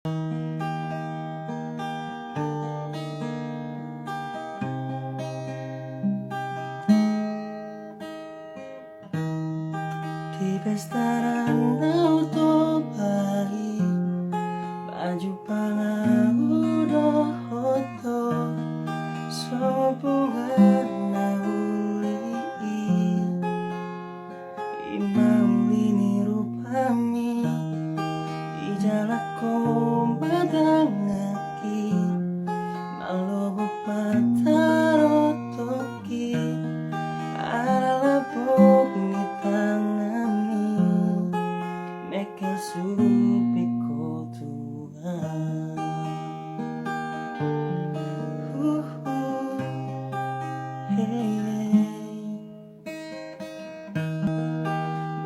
Di pesta Danau Toba, baju pangarudo hoto sopungan nauli imauli ni rupami ijalako madangaki malobo pataro toki alabok ni tangami mekel supiko Tuhan.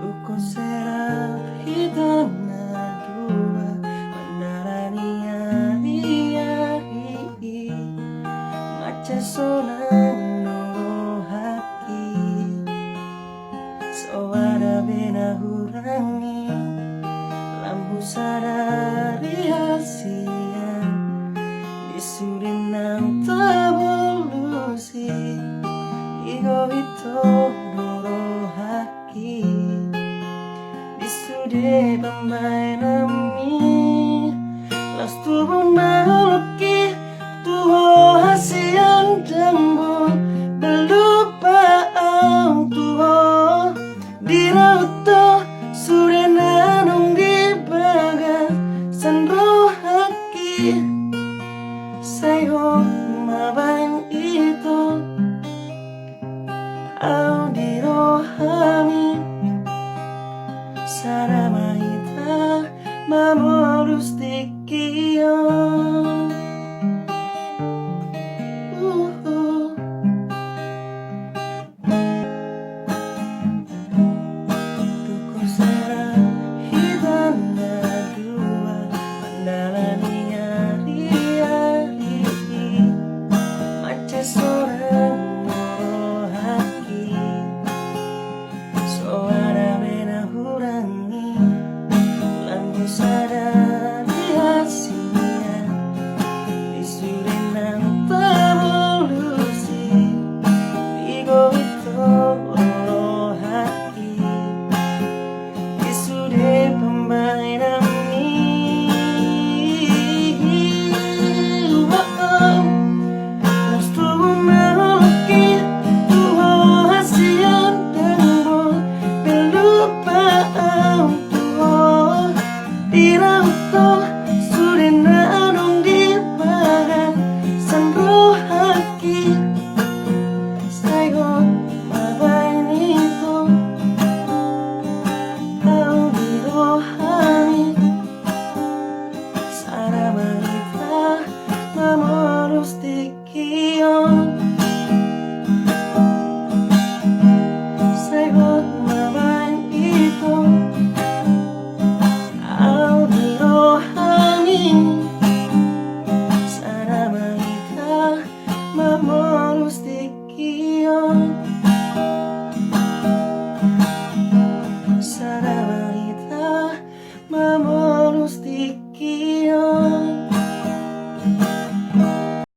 Duko serap hidana dua mendarani hari-hari maca sonan noro haki soada bena hurangi lampu sadari hasian disurinang tabulusi igo itu noro haki disude pambai nami las tubuh maholoki tuho hasian jambu belupa ang tuho dirauto surena nung di bagan sandro haki sayo maba